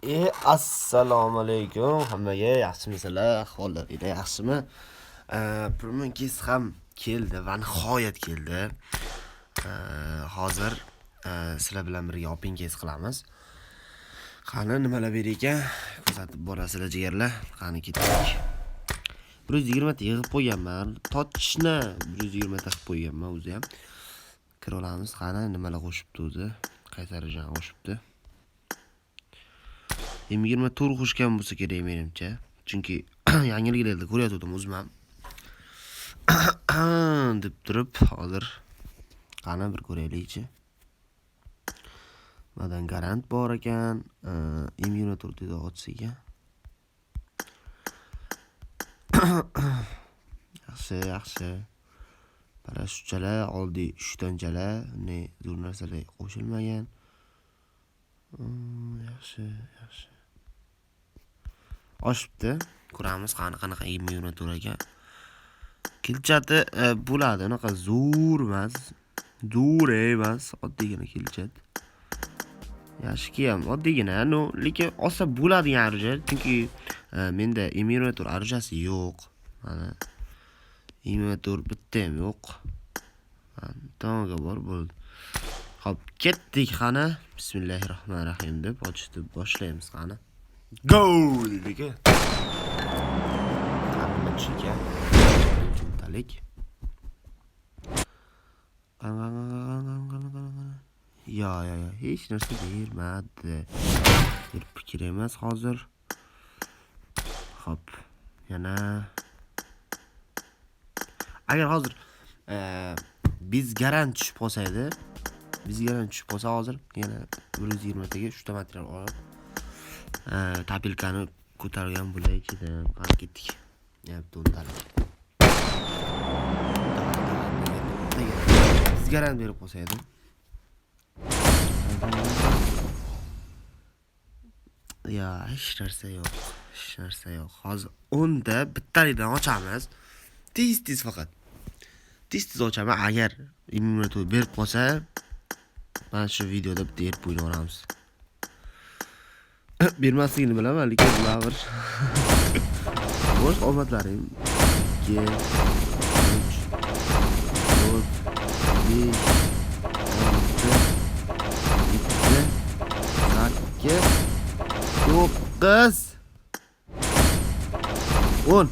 Assalomu alaykum hammaga, yaxshimisizlar? Ahvollaringiz yaxshimi? Pulmingiz ham keldi va nihoyat keldi. Hozir sizlar bilan birga opingiz qilamiz. Qani nimalar ber ekan? Kuzatib borasizlar jigarlar. Qani ketdik. 120 ta yig'ib qo'yganman. Tochishni 120 ta qilib qo'yganman o'zi ham. Kira olamiz. Qani nimalar qo'shibdi o'zi? Qaysi darajani qo'shibdi? 20 tur qo'shgan bo'lsa kerak menimcha. Chunki yangiliklarda ko'ryaptim o'zim ham. deb turib, hozir qani bir ko'raylikchi. Madan garant bor ekan. 20 tur dedi ochsiga. Yaxshi. Parashutchalar oldi 3 tanchalar, ne zo'r narsalar qo'shilmagan. Yaxshi. Oshibdi. Ko'ramiz qanaqa 20 euro to'lagan. Kilchati bo'ladi, unaqa zo'r emas, oddiygina kilchat. Yaxshiki ham oddiygina, lekin olsa bo'ladigan arja, chunki menda emulator arjasi yo'q. Mana emulator bitta ham yo'q. To'g'ri bor bo'ldi. Xo'p, ketdik qani. Bismillahirrohmanirrohim deb ochishni boshlaymiz qani. Go! Dedik. Qani chiqya. Talik. Ya, hech narsa bermadi. Bir fikr emas hozir. Xo'p, yana agar hozir biz garant tushib qolsa hozir yana 120 taga 3 ta material olib tapilkani ko'targan bo'laychi deb qani ketdik. Yapti o'ntalik. Biz garant berib qolsa edi. Ya, hech narsa yo'q. Hozir 10 ta bittalidan ochamiz. Tez faqat. Tez ochaman. Agar immunitet berib qolsa, mana shu videoda bitta yerib o'ynay olamiz. Bermasligini bilaman, lekin baribir. Bo'sh omadlaring. 2 3 4 5 6 7 8 9 10.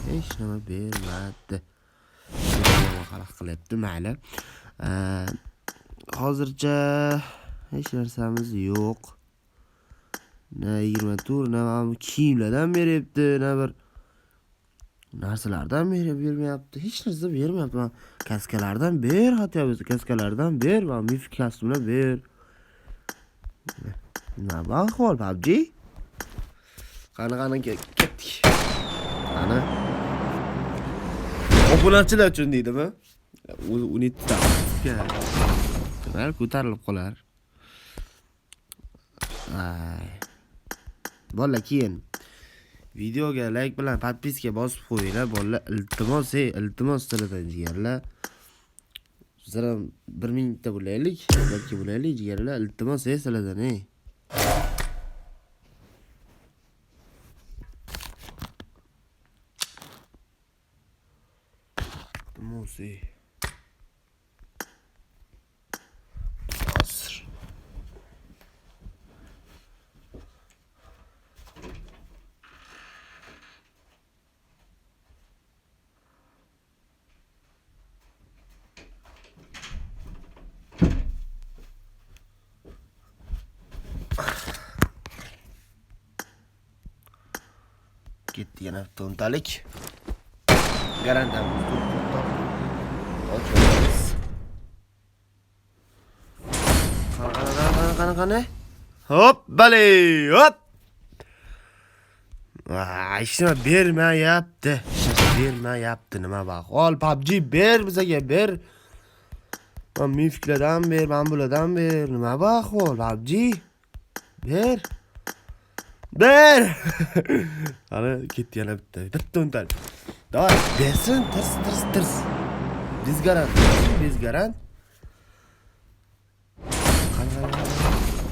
Hech nima bermadi. Xalaq qilyapti, mayli. Hozircha hech narsamiz yo'q. Na 20 tur, na kiyimlardan beryapti, na bir narsalardan bermayapti. Hech narsa bermayapti. Kaskalardan ber, hatta kaskalardan ber, va mifik kostyumlar ber. Nima ahvol, PUBG? Qani ketdik. Qani. Obunachilar uchun deydimi? Unitga. Qani ko'tarilib qolar. Bolalar, keyin videoga like bilan podpiska bosib qo'yinglar, bolalar. Iltimos sizlardan jigarlar. Sizlar 1000 ta bo'laylik, balki bo'laylik jigarlar. Iltimos sizlardan, Musi. Asr. Ketdi yana to'ntalik. Garantamiz qani. Hop, bale, hop. Hech nima bermayapti. Nima baq? Ol PUBG ber bizaga, ber. Men mifiklardan ber, men bulardan ber. Nima baq? Ol PUBG ber. Qani ketdi yana bitta o'ntalik. Davay, bersin, tirs. Biz garant.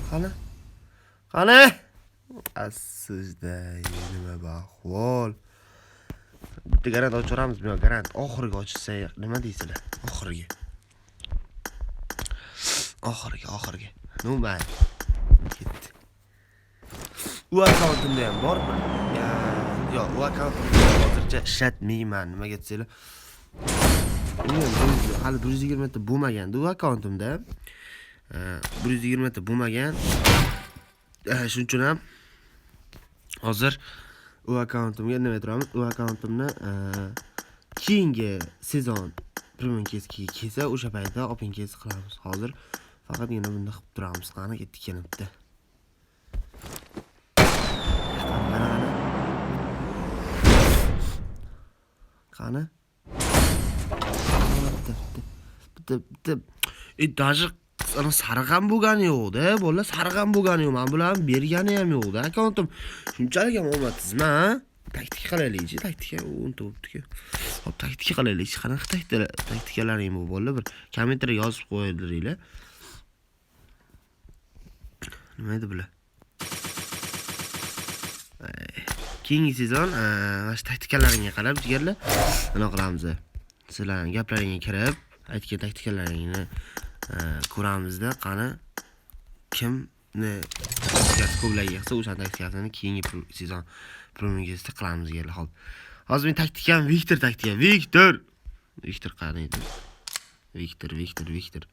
Qani. Qani? Sizda nima bahvol? Bitta garant ochiramiz, men garant oxiriga ochsa nima deysizlar? Oxiriga. Nima? Ketdi. U akkauntimda ham bormi? Yo'q, u akkauntimni hozircha ishlatmayman. Nimaga desanglar? Hali 120 ta bo'lmagandi u akkauntimda. 120 ta bo'lmagan. Shuning uchun ham hozir u akkauntimga nima aytamiz? U akkauntimni keyingi sezon premium keskiga kelsa, o'sha paytda open kes qilamiz. Hozir faqatgina bunda qilib turamiz. Qani ketdik yana bitta. Qani? Bitta. Даже ana sariq ham bo'lgani yo'q-da, bolalar sariq ham bo'lgani yo'q. Men bularni bergani ham yo'q-da. Akkauntim shunchalik ham omadsizmi, ha? Taktika qilaylik-chi, taktika o'nta bo'pti-ku. Hop, taktika qilaylik. Qanaqa taktikalaring bu bolalar? Bir kommentariyga yozib qo'yinglar. Nima edi bular? Keyingi sezon mana shu taktikalaringga qarab jigarlar, nima qilamiz? Sizlarning gaplaringga kirib, aytgan taktikalaringni ko'ramizda, qani kimni taktikasi ko'playga yig'sa, o'sha taktikasini keyingi sezon promogezda qilamiz jigarlar. Hop. Hozir men taktikam Viktor. Viktor qani edi? Viktor.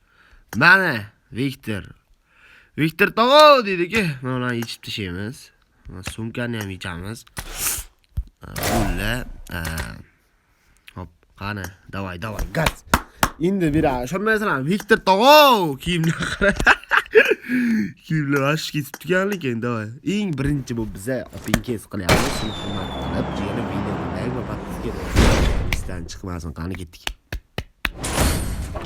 Mana Viktor tog'o deydi-ki, mana ularni yechib tashlaymiz. Sumkani ham yechamiz. Bulla. Hop, qani, davay, gaz. Endi bira, ishonmaysan, Viktor tog'o kiyimni qara. Kiyimlar ash ketibdi-kanlikin, davay. Eng birinchi bu biza open case qilyapmiz. Shuni hurmat qilib, yana videoni like va podpiska isdan chiqmasin. Qani ketdik.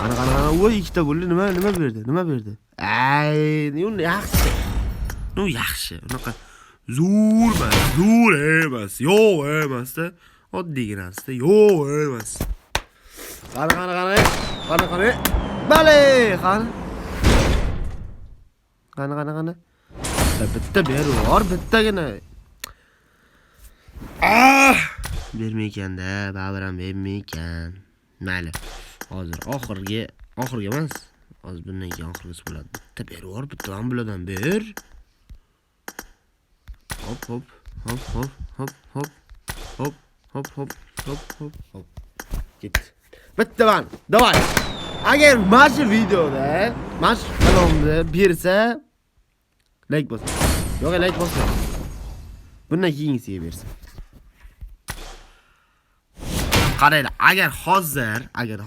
Qani, voy ikkita bo'ldi. Nima berdi? Ay, uni yaxshi. Unaqa zo'r emas. Yo'q emas-da. Oddiygina-da. Yo'q emas. Qani. Bale, qani. Bitta berib, bittagina. Bermaykan-da, baribir bermaykan. Mayli. Hozir oxirgi emas. Hozir bundan keyin oxirgisi bo'ladi. Bitta berib, bitta ham bulardan ber. Hop. Ketdi. Bitta man. Davay. Agar mana shu videoda, mana shu kanalni bersa, like bos. Yo'q, like bosma. Bundan keyingisiga bersa. Qaranglar, agar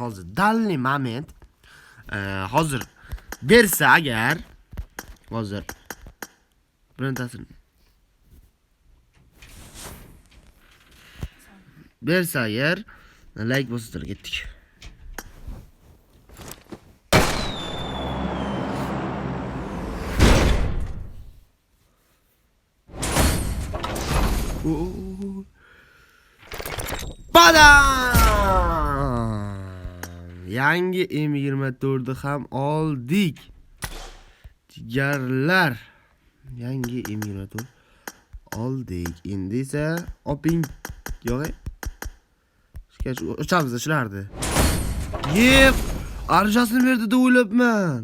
hozir dalli moment hozir bersa, agar hozir birintasini bersa, agar like bosinglar, ketdik. Badam! Yangi M24'ni ham oldik. Jigarlar. Yangi M24 oldik. Endi esa oping yo'q. Uchamiz shulardi. Yep, arjasini berdi deb o'ylabman.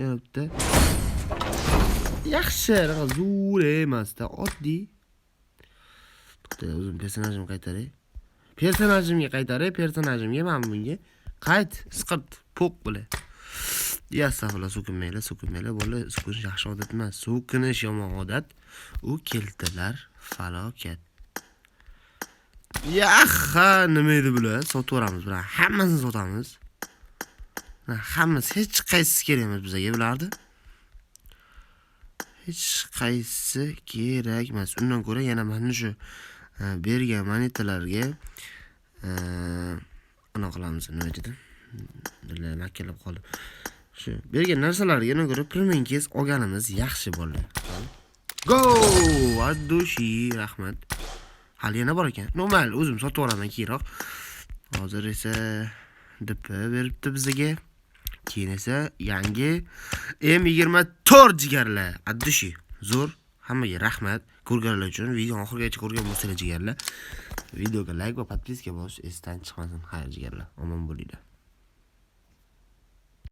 Yana bitta. Yaxshi, zo'r emas-da, oddiy. To'xta, o'zim personajimga qaytaray. Personajimga men bunga qayt, siqirt, po'q bo'la. Yasaflar so'kinmaylar, bola so'kinish yaxshi odat emas. So'kinish yomon odat. U keltilar falokat. Yaxa, nima edi bular? Sotib o'ramiz bular. Hammasini sotamiz. Hammasi hech qaysi kerak emas bizga bularni. Hech qaysi kerak emas. Undan ko'ra yana mana shu bergan monetalarga ana qilamiz, nima dedim? Dillar makkalab qoldi. Shu bergan narsalarga ko'ra premium kes olganimiz yaxshi bo'ldi. Go! Addushi, rahmat. Hali yana bor ekan. Normal, o'zim sotib olaman keyinroq. Hozir esa dp beribdi bizga. Keyin esa yangi M24 jigarlar. Addushi. Zo'r. Hammaga rahmat. Ko'rganlar uchun videoni oxirigacha ko'rgan bo'lsangiz jigarlar, videoga like va podpiska bosish esdan chiqmasin. Xayr jigarlar. Omon bo'linglar.